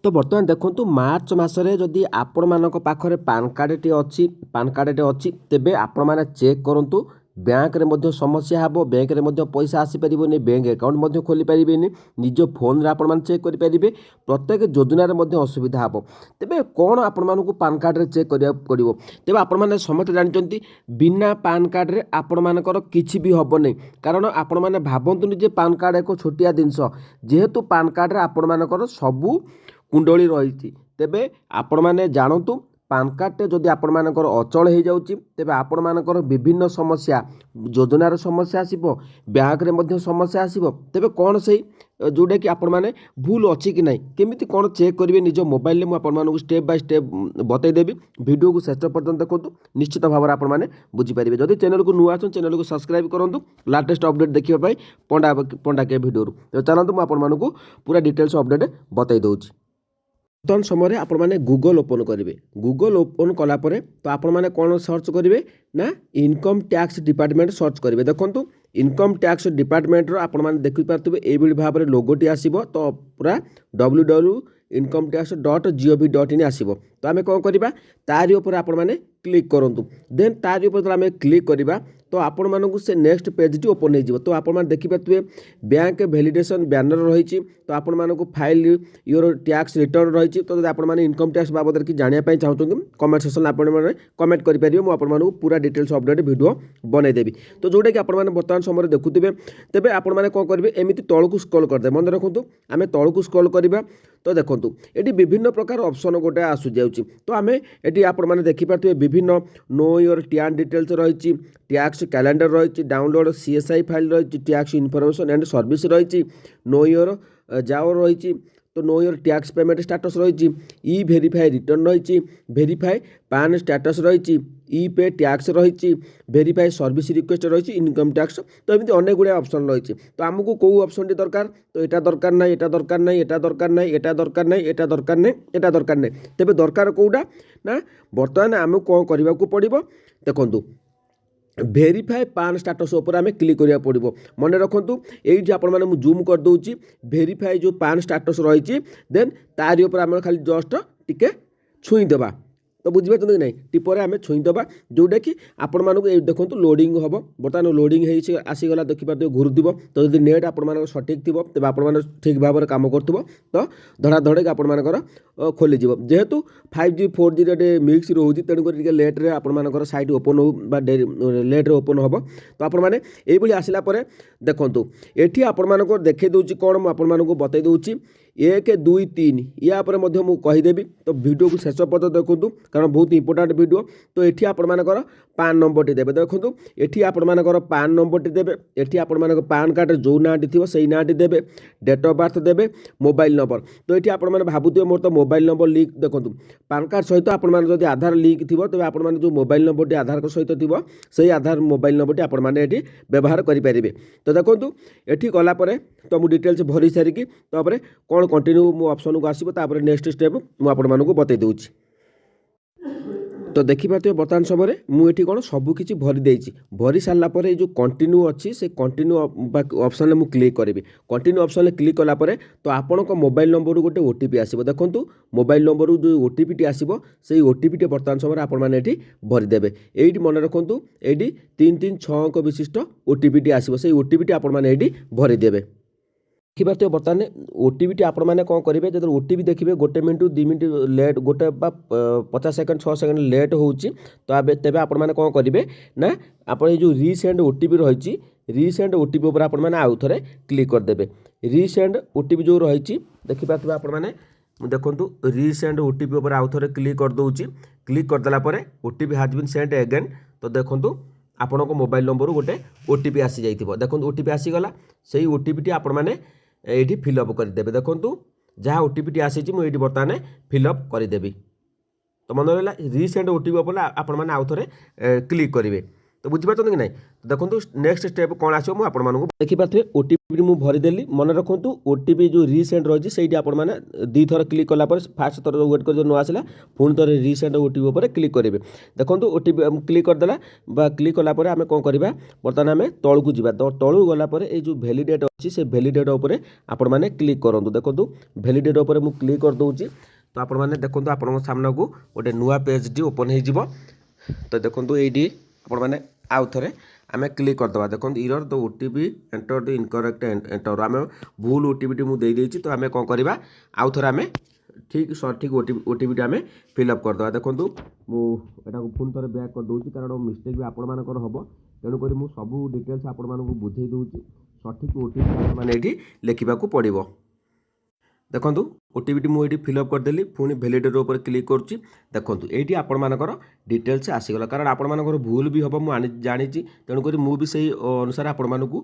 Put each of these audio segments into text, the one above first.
तो बर्तमान देखो मार्च मसरे जदि आपण मानक पाखरे पान कार्डटे अच्छी तेबे आपण माने चेक करंतु बैंक रे मध्य समस्या हबो बैंक रे मध्य पैसा आसी परिबोनी बैंक अकाउंट मध्य खोली परिबेनी निज फोन रे आपण माने चेक करि परिबे प्रत्येक योजना रे मध्य असुविधा हबो तेबे कोन आपण मानकु पान कार्ड रे चेक करिया पड़िबो तेबे आपण माने समस्त जानचंती बिना पान कार्ड रे आपण मानकर किछि भी हबो नै कारण आपण माने भाबंतुनी जे पान कार्ड एको छोटिया जिंस जेहेतु पान कार्ड रे आपण मानकर सबु कुंडली रही तेबे आपण माने जानतु पान कार्डटे जदि आपण मानकर अचल हो जाउची तेबे आपण मानकर विभिन्न समस्या योजनार समस्या आसीबो बैंक रे मध्य समस्या आसीबो तेबे कोन सही जोडा कि आपण माने भूल अछि कि नै केमिति कोन चेक करिवे निज मोबाइल ले मु आपण मानकु स्टेप बाय स्टेप बतै देबी वीडियो को शेष पर्यंत देखंतु निश्चित भाव आपण माने बुझी परिबे जदि चैनल को नुआ अछन चैनल को सब्सक्राइब करंतु लेटेस्ट अपडेट देखिबा पई पंडा के वीडियो तो चलंतु मु आपण मानकु पूरा डिटेल्स अपडेट बतै दउची। बर्तमान समय आपण मैंने गूगल ओपन करेंगे गूगल ओपन कलापर तो आपण मैंने कौन सर्च करेंगे ना इनकम टैक्स डिपार्टमेंट सर्च करेंगे देखो इनकम टैक्स डिपार्टमेंट आपण मैंने देखिपे ये भाव में लोगोटी आसो तो पूरा www.incometax.gov.in आसो तो आम कौन करवा तारी उपर आपण मैंने क्लिक करूँ देन तारी उपर आम क्लिक करवा तो आपण मानक से नेक्स्ट पेज टी ओपन हो तो आपण मैंने देखिपे बैंक वैलिडेशन बैनर रही तो आपण मानक फाइल योर टैक्स रिटर्न रही तो आपण मैंने इनकम टैक्स बाबद कि जानापी चाहते कमेंट सेक्शन आपण मैंने कमेंट करेंगे मुझे पूरा डिटेल्स अपडेट वीडियो बनईदेवी तो जोटा कि आपण मैंने बर्तमान समय देखुवे तेज आपण मैंने कौन करेंगे एमती तौक स्क्रॉल करदे मन रखु आम तौक स्क्रॉल करवा तो देखो ये विभिन्न प्रकार ऑप्शन गोटे आसू जाऊँगी तो आम ये आपण मैंने देखिपे विभिन्न नो योर टैक्स डिटेल्स रही टैक्स कैलेंडर रही डाउनलोड सीएसआई फाइल रही टैक्स इनफॉरमेशन एंड सर्विस रही नो योर जाओ रही तो know your tax payment status रही ई वेरीफाई रिटर्न रही वेरीफाई पान स्टेटस रही ई पे टैक्स रही वेरीफाई सर्विस रिक्वेस्ट रही इनकम टैक्स तो एमती अनेक गुड़े ऑप्शन रही तो आमको कौ ऑप्शन टी दरकार तो यहाँ दरकार ना यहाँ दरकार ना यहाँ दरकार ना यहाँ दरकार ना यहाँ दरकार ना यहाँ दरकार ना तेज दरकार कौटा ना बर्तमान आमको कौन करने को पड़ो देखो भेरीफाए पान स्टेटस उपर आम क्लिक करिया पड़ो मन रखु ये आपण मैंने जूम कर दूची भेरीफाई जो पान स्टेटस रही देन तारी उपर आम खाली जस्ट टिके छुईदेवा तो बुझीपार कि नहीं टिपर आम छुईदेवा जोटा कि आपण मानक देखो लोडिंग हम बर्तमान लोडिंग आसीगला देखिए घुरुव तो जब नेट आपण सठिक थी तेज आप ठीक भाव में कम कर तो धड़ाधड़ आपण मानकर खोलीज जेहेतु 5G 4G मिक्स रोचे तेणुक लेट्रे आपर साइट ओपन हो लेट्रे ओपन हम तो आपण मैंने ये आसला देखूँ ये आपण देखे दूसरी कौन मुझे बतई दूसरी 1 2 3 या कहीदेवी तो वीडियो को शेष पर्यटन देखूँ कारण बहुत इंपोर्टाट वीडियो तो ये आपर पान नंबर टी देवे देखो ये आपर पान नंबर टी देवे ये आपर पान कार्ड जो नाटी थी से नाटी देवे डेट ऑफ बर्थ देवे मोबाइल नंबर तो ये आप भावुए मोर तो मोबाइल नंबर लिंक देखो पान कार्ड सहित आपड़ी आधार लिंक थी तेज आप जो मोबाइल नंबर टी आधार सहित थी से आधार मोबाइल नंबर टी आपड़ी व्यवहार करेंगे तो देखो ये गलापर तो मुझे डिटेल्स भरी सारिकी तापर कौन कंटिन्यू मो ऑप्शन को आसो नेक्स्ट स्टेप मुझे बतई दूची तो देखिपे बर्तमान समय मुझे कौन सबकि भरी देती भरी सारापर जो कंटिन्यू अच्छी से कंटिन्यू ऑप्शन में क्लिक करी कंटिन्यू ऑप्शन क्लिक कलापर तो आपण मोबाइल नंबर गोटे ओटीपी आसो देखो मोबाइल नंबर जो ओटीपी टी आसो से ओटीपी टी बर्तमान समय आपड़ी भरीदे ये मन रखु ये 336 अंक विशिष्ट ओटीपी टी आसो से ओटीपी टी आपड़ी भरीदे देखिए बर्तमान ओटीपी टी आपण मैंने कौन करेंगे जब ओटीपी देखिए 1 मिनट 2 मिनट लेट गोटे 50 सेकंड 6 सेकंड लेट होची तो तेज आपण मैंने कौन करेंगे ना आप जो रीसेंड ओटीपी रही रीसेंड ओटीपी उपर आपण मैंने आउ थे क्लिक करदे रीसेंड ओटीपी जो रही देखिपे आपण मैंने देखो रीसेंड ओटीपी उपर आउ थे क्लिक कर दूची क्लिक करदेला OTP has been send again तो देखो आपण मोबाइल नंबर गोटे ओटीपी आसी जाइथिबो देखो ओटीपी आसीगला से ओटीपी टी आपण मैंने ये फिलअप करदेवे देखो जहाँ ओटीपी टी आसी मुझे बर्तमान फिलअप करदेवी तो मन रहा रिसेंट ओटीपी उपर आपण मैंने आउ थे क्लिक करेंगे तो बुझीपार कि नहीं तो देखो नेक्स्ट स्टेप कौन आसो मुझे देखिपे ओटीपी मुझे भरीदेली मन रखु ओटीपी जो रिसेंट रही से आपने 2 थर क्लिक कलापर फास्ट थर वेट कर न आसला पुणी थर रिसेंट ओटीपी उपर क्लिक करेंगे देखो ओटीपी क्लिक करदेला क्लिक कलापर आम कौन करवा बर्तमान आम तौक जावा तौक गलापर ये जो वैलिडेट से भैलीडेट उपर आपण मैंने क्लिक करूँ। देखो भैलीडेट उपर मु क्लिक कर दूँ तो आपण मैंने देखो आपण सामना को गोटे नुआ पेजटी ओपन हो। तो देखो ये आपण मैंने आउ थे आम क्लिक करदे देखो error the OTP enter the incorrect enter आम भूल ओटीपी मुझे तो आम कौन करवा आउ थे आम ठीक सठिक ओटीपी आम फिलअप करदे। देखो मुझे पुणी थे बैक कर दूसरी कारण मिस्टेक भी आपण मानकर हम तेणुक मुझे सबू डिटेल्स आपण मानक बुझे दूसरी सठिक ओटीपी मैंने ये लिखा पड़ो। देखो ओटीपी मुझे फिलअप करदेली पुणी भैलीडेट उपर क्लिक करुँची। देखो ये आपण मानकर डिटेल्स आसीगला कारण आपण मानकर भूल भी हम मुझे जानी तेणुक मुझे से अनुसार आपण मानक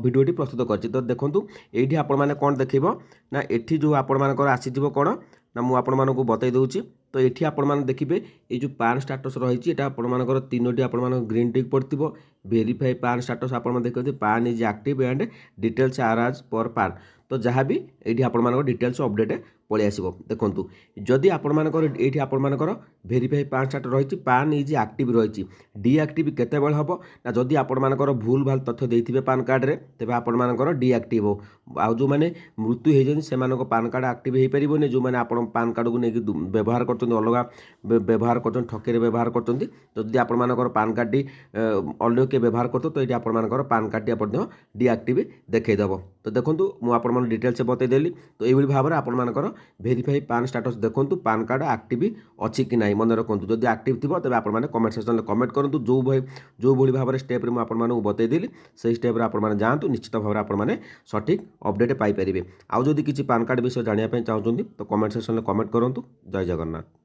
भिडियोटी प्रस्तुत कर। तो देखो ये आपण मैंने कौन देखेब ना ये जो आपण मानकर आसीज कौन ना मुझे आपण मानक बतई दूसरी। तो ये आपण मैंने देखिए ये जो पान स्टाटस रही है आपण मानकर तीनोटी आपण मानक ग्रीन टिक पड़ो वेरीफाई पान स्टाटस आपण देखते पान is active and details are आज पर पान। तो जहाँ भी ये आपण मानक डिटेल्स अपडेट पलि आसो। देखो जदि आपण मानकर ये आपण मानकर वेरीफाई पान स्टाटस रही पान इज एक्टिव रही डीएक्टिव केते बेल हम ना जदि आपण मानकर भूल भाल तथ्य देथिबे पान कार्ड रे तेबे आपण मानकर डीएक्टिव हो। आ जो माने मृत्यु हे जन से मानक पान कार्ड एक्टिव हे परिबोनी जो माने आपण पान कार्ड को नेकी व्यवहार करछन अलग व्यवहार करछन ठकेरे व्यवहार करछन। तो जदि आपण मानकर पान कार्ड टी अलग के व्यवहार करतो तो ये आपण मानकर पान कार्ड टी आपण डीएक्टिव देखै दबो। तो देखंतु मु आपण मन डिटेल्स बतै देली। तो एई भाव में आपण मानकर वेरीफाई पान स्टाटस देखो पान कार्ड एक्टिव अच्छी कि ना मन रखु जदि एक्टिव थी तेज आप कमेंट सेक्शन में कमेंट करूँ जो भाव में स्टेप में आपको बतईदेली से स्टेप आप जातु निश्चित भाव में आपने सठिक अपडेट पाइपर। आउ जदि किसी पान कार्ड विषय जानापी चाहते तो कमेंट सेक्शन में कमेंट करूँ। जय जगन्नाथ।